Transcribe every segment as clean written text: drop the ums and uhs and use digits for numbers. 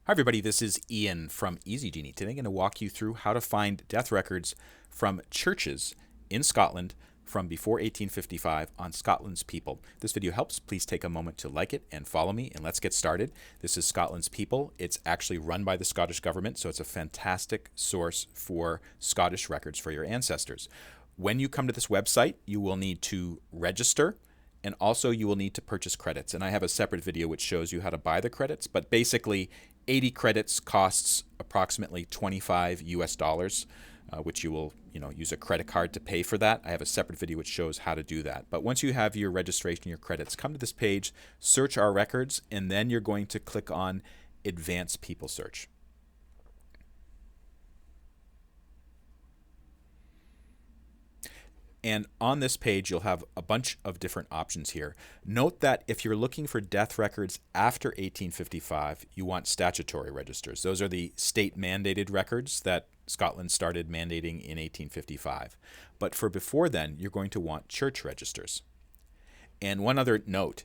Hi everybody, this is Ian from EasyGenie. Today I'm going to walk you through how to find death records from churches in Scotland from before 1855 on Scotland's People. If this video helps, please take a moment to like it and follow me, and let's get started. This is Scotland's People. It's actually run by the Scottish government, so it's a fantastic source for Scottish records for your ancestors. When you come to this website, you will need to register, and also you will need to purchase credits. And I have a separate video which shows you how to buy the credits, but basically 80 credits costs approximately 25 US dollars, which you will use a credit card to pay for that. I have a separate video which shows how to do that. But once you have your registration, your credits, come to this page, search our records, and then you're going to click on Advanced People Search. And on this page, you'll have a bunch of different options here. Note that if you're looking for death records after 1855, you want statutory registers. Those are the state-mandated records that Scotland started mandating in 1855. But for before then, you're going to want church registers. And one other note,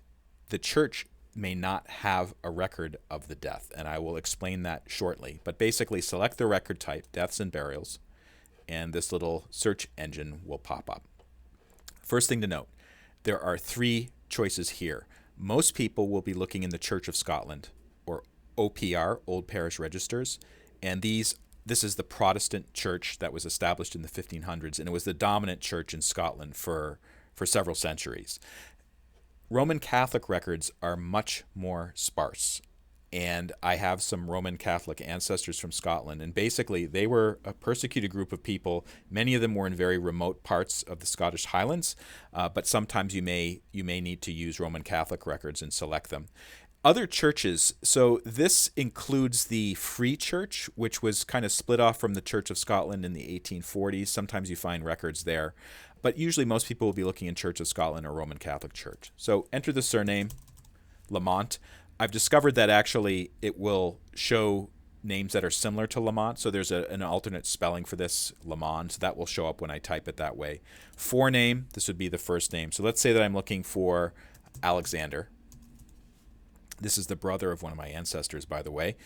the church may not have a record of the death, and I will explain that shortly. But basically, select the record type, deaths and burials, and this little search engine will pop up. First thing to note, there are three choices here. Most people will be looking in the Church of Scotland, or OPR, Old Parish Registers, and this is the Protestant church that was established in the 1500s, and it was the dominant church in Scotland for several centuries. Roman Catholic records are much more sparse. And I have some Roman Catholic ancestors from Scotland. And basically, they were a persecuted group of people. Many of them were in very remote parts of the Scottish Highlands. But sometimes you may need to use Roman Catholic records and select them. Other churches, so this includes the Free Church, which was kind of split off from the Church of Scotland in the 1840s. Sometimes you find records there. But usually most people will be looking in Church of Scotland or Roman Catholic Church. So enter the surname, Lamont. I've discovered that actually it will show names that are similar to Lamont. So there's an alternate spelling for this, Lamont. So that will show up when I type it that way. Forename, this would be the first name. So let's say that I'm looking for Alexander. This is the brother of one of my ancestors, by the way.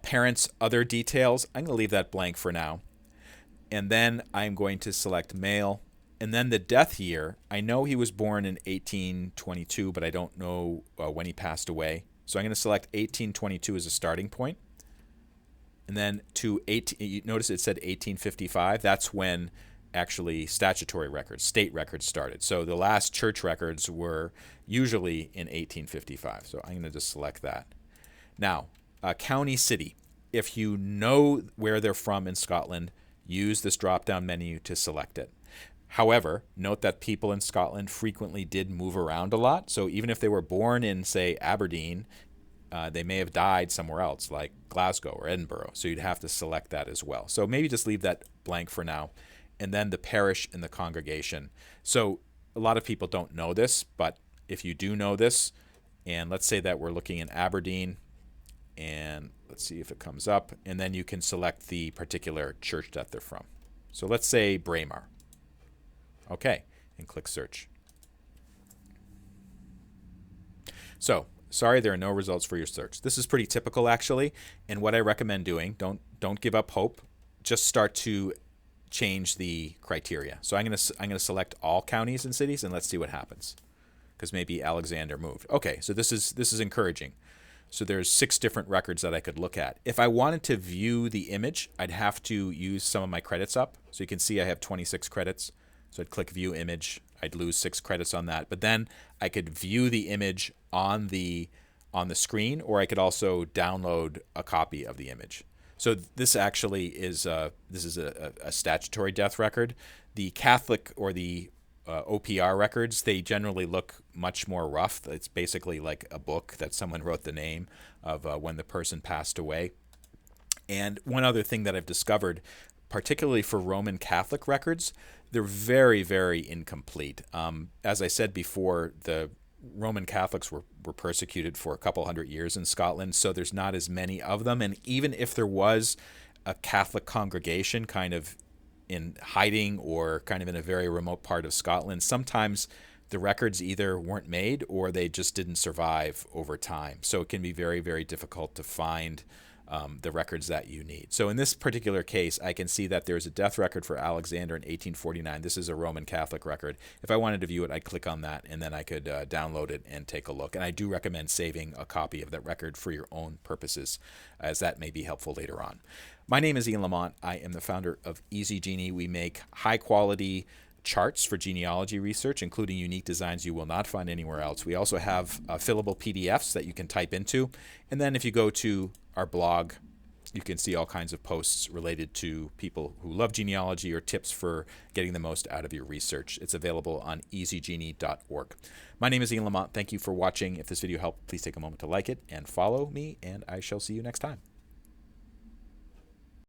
Parents, other details, I'm going to leave that blank for now. And then I'm going to select male. And then the death year, I know he was born in 1822, but I don't know when he passed away. So I'm going to select 1822 as a starting point. And then you notice it said 1855. That's when actually statutory records, state records started. So the last church records were usually in 1855. So I'm going to just select that. Now, county, city. If you know where they're from in Scotland, use this drop-down menu to select it. However, note that people in Scotland frequently did move around a lot. So even if they were born in, say, Aberdeen, they may have died somewhere else, like Glasgow or Edinburgh. So you'd have to select that as well. So maybe just leave that blank for now. And then the parish and the congregation. So a lot of people don't know this, but if you do know this, and let's say that we're looking in Aberdeen, and let's see if it comes up, and then you can select the particular church that they're from. So let's say Braemar. Okay, and click search. So, sorry there are no results for your search. This is pretty typical actually, and what I recommend doing, don't give up hope, just start to change the criteria. So I'm going to select all counties and cities, and let's see what happens. Because maybe Alexander moved. Okay, so this is encouraging. So there's 6 different records that I could look at. If I wanted to view the image, I'd have to use some of my credits up. So you can see I have 26 credits. So I'd click View Image. I'd lose 6 credits on that. But then I could view the image on the screen, or I could also download a copy of the image. So this actually is a statutory death record. The Catholic or the OPR records, they generally look much more rough. It's basically like a book that someone wrote the name of when the person passed away. And one other thing that I've discovered, particularly for Roman Catholic records, they're very, very incomplete. As I said before, the Roman Catholics were persecuted for a couple hundred years in Scotland, so there's not as many of them. And even if there was a Catholic congregation kind of in hiding or kind of in a very remote part of Scotland, sometimes the records either weren't made or they just didn't survive over time. So it can be very, very difficult to find the records that you need. So in this particular case, I can see that there's a death record for Alexander in 1849. This is a Roman Catholic record. If I wanted to view it, I'd click on that, and then I could download it and take a look. And I do recommend saving a copy of that record for your own purposes, as that may be helpful later on. My name is Ian Lamont. I am the founder of EasyGenie. We make high-quality charts for genealogy research, including unique designs you will not find anywhere else. We also have fillable PDFs that you can type into. And then if you go to our blog, you can see all kinds of posts related to people who love genealogy or tips for getting the most out of your research. It's available on easygenie.org. My name is Ian Lamont. Thank you for watching. If this video helped, please take a moment to like it and follow me, and I shall see you next time.